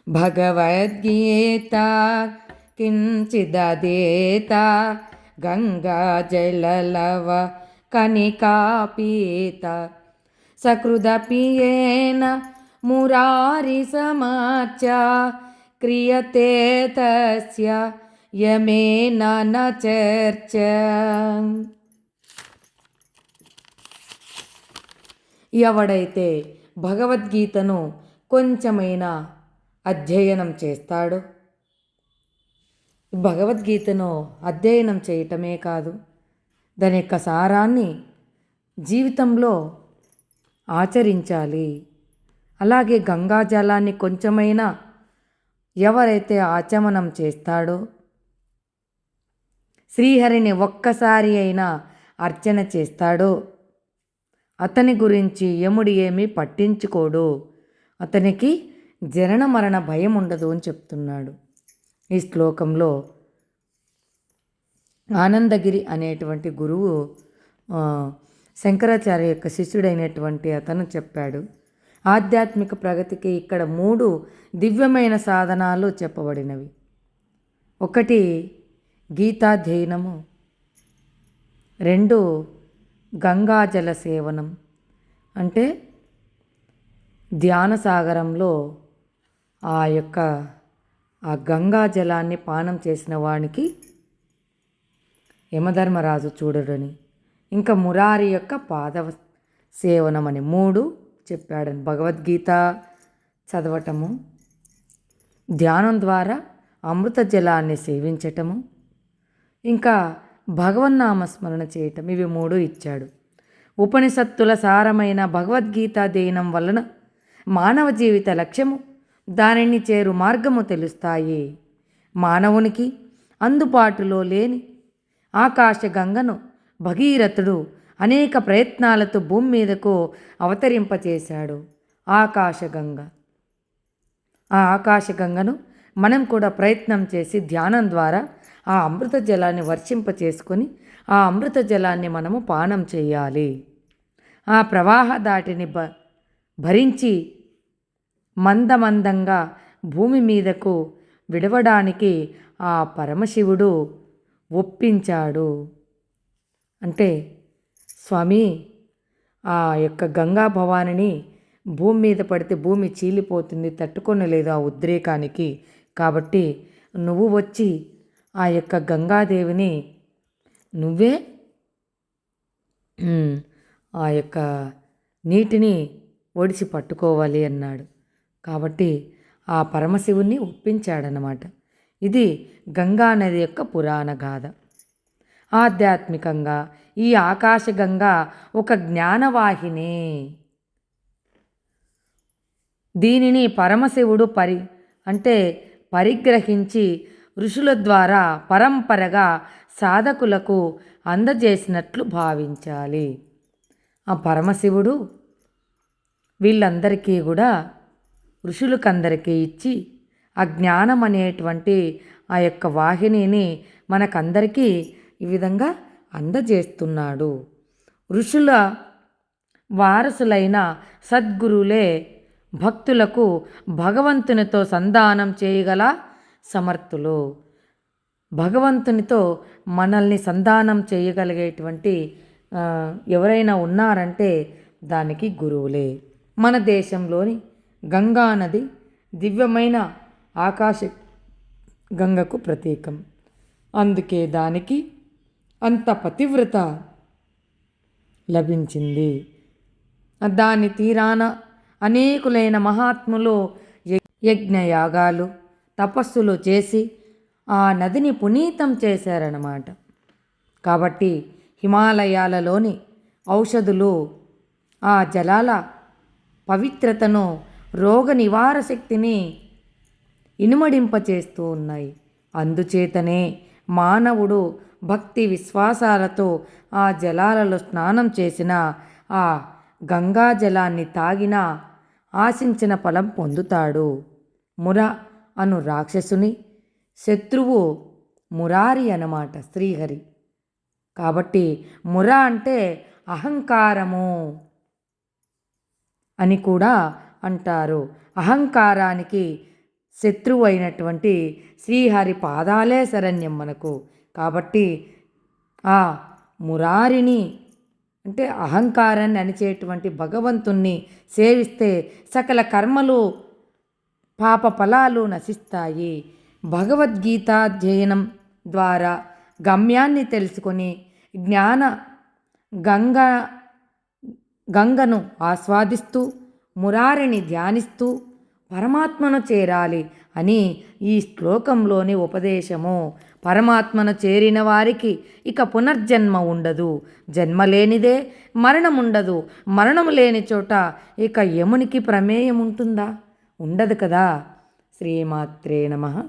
భగవద్గీత కించిదదేత గంగాజలలవ కనికాపీత సకృదపియేన మురారిసమాచ క్రియతే తస్య యమేన న చర్చ. ఎవడైతే భగవద్గీతను కొంచెమైనా అధ్యయనం చేస్తాడో, భగవద్గీతను అధ్యయనం చేయటమే కాదు, దాని యొక్క సారాన్ని జీవితంలో ఆచరించాలి. అలాగే గంగాజలాన్ని కొంచెమైనా ఎవరైతే ఆచమనం చేస్తాడో, శ్రీహరిని ఒక్కసారి అయినా అర్చన చేస్తాడో, అతని గురించి యముడు ఏమీ పట్టించుకోడు, అతనికి జనన మరణ భయం ఉండదు అని చెప్తున్నాడు. ఈ శ్లోకంలో ఆనందగిరి అనేటువంటి గురువు శంకరాచార్య యొక్క శిష్యుడైనటువంటి అతను చెప్పాడు. ఆధ్యాత్మిక ప్రగతికి ఇక్కడ 3 దివ్యమైన సాధనాలు చెప్పబడినవి. 1 గీతాధ్యయనము, 2 గంగాజల సేవనం, అంటే ధ్యాన సాగరంలో ఆ గంగాజలాన్ని పానం చేసిన వానికి యమధర్మరాజు చూడడని, ఇంకా మురారి యొక్క పాద సేవనం అని 3 చెప్పాడని. భగవద్గీత చదవటము, ధ్యానం ద్వారా అమృత జలాన్ని సేవించటము, ఇంకా భగవన్నామస్మరణ చేయటం, ఇవి 3 ఇచ్చాడు. ఉపనిషత్తుల సారమైన భగవద్గీత అధ్యయనం వలన మానవ జీవిత లక్ష్యము, దానిని చేరు మార్గము తెలుస్తాయి. మానవునికి అందుబాటులో లేని ఆకాశగంగను భగీరథుడు అనేక ప్రయత్నాలతో భూమి మీదకు అవతరింపచేశాడు. ఆకాశగంగ, ఆ ఆకాశగంగను మనం కూడా ప్రయత్నం చేసి ధ్యానం ద్వారా ఆ అమృత జలాన్ని వర్షింపచేసుకొని ఆ అమృత జలాన్ని మనము పానం చేయాలి. ఆ ప్రవాహ దాటిని భరించి మందమందంగా భూమి మీదకు విడవడానికి ఆ పరమశివుడు ఒప్పించాడు. అంటే స్వామి, ఆ యొక్క గంగా భవానిని భూమి మీద పడితే భూమి చీలిపోతుంది, తట్టుకొనలేదు ఆ ఉద్రేకానికి. కాబట్టి నువ్వు వచ్చి ఆ యొక్క గంగాదేవిని నువ్వే ఆ యొక్క నీటిని ఒడిసి పట్టుకోవాలి అన్నాడు. కాబట్టి ఆ పరమశివుణ్ణి ఒప్పించాడనమాట. ఇది గంగా నది యొక్క పురాణ గాథ. ఆధ్యాత్మికంగా ఈ ఆకాశగంగా ఒక జ్ఞానవాహిని. దీనిని పరమశివుడు పరిగ్రహించి ఋషుల ద్వారా పరంపరగా సాధకులకు అందజేసినట్లు భావించాలి. ఆ పరమశివుడు వీళ్ళందరికీ కూడా ఋషులకందరికీ ఇచ్చి ఆ జ్ఞానం అనేటువంటి ఆ యొక్క వాహినిని మనకందరికీ ఈ విధంగా అందజేస్తున్నాడు. ఋషుల వారసులైన సద్గురులే భక్తులకు భగవంతునితో సంధానం చేయగల సమర్థులు. భగవంతునితో మనల్ని సంధానం చేయగలిగేటువంటి ఎవరైనా ఉన్నారంటే దానికి గురువులే. మన దేశంలోని గంగానది దివ్యమైన ఆకాశ గంగకు ప్రతీకం. అందుకే దానికి అంత పతివ్రత లభించింది. దాని తీరాన అనేకులైన మహాత్ములు యజ్ఞయాగాలు తపస్సులు చేసి ఆ నదిని పునీతం చేశారన్నమాట. కాబట్టి హిమాలయాలలోని ఔషధులు ఆ జలాల పవిత్రతను, రోగ నివారణ శక్తిని ఇనుమడింపచేస్తూ ఉన్నాయి. అందుచేతనే మానవుడు భక్తి విశ్వాసాలతో ఆ జలాలలో స్నానం చేసిన, ఆ గంగా జలాన్ని తాగినా ఆశించిన ఫలం పొందుతాడు. ముర అను రాక్షసుని శత్రువు మురారి అన్నమాట, శ్రీహరి. కాబట్టి ముర అంటే అహంకారము అని కూడా అంటారు. అహంకారానికి శత్రువు అయినటువంటి శ్రీహరి పాదాలే శరణ్యం మనకు. కాబట్టి ఆ మురారిని అంటే అహంకారాన్ని అణిచేటువంటి భగవంతుణ్ణి సేవిస్తే సకల కర్మలు పాప ఫలాలు నశిస్తాయి. భగవద్గీతాధ్యయనం ద్వారా గమ్యాన్ని తెలుసుకొని జ్ఞాన గంగ గంగను ఆస్వాదిస్తూ మురారిని ధ్యానిస్తూ పరమాత్మను చేరాలి అని ఈ శ్లోకంలోని ఉపదేశము. పరమాత్మను చేరిన వారికి ఇక పునర్జన్మ ఉండదు. జన్మ లేనిదే మరణం ఉండదు. మరణము లేని చోట ఇక యమునికి ప్రమేయం ఉంటుందా? ఉండదు కదా. శ్రీమాత్రే నమః.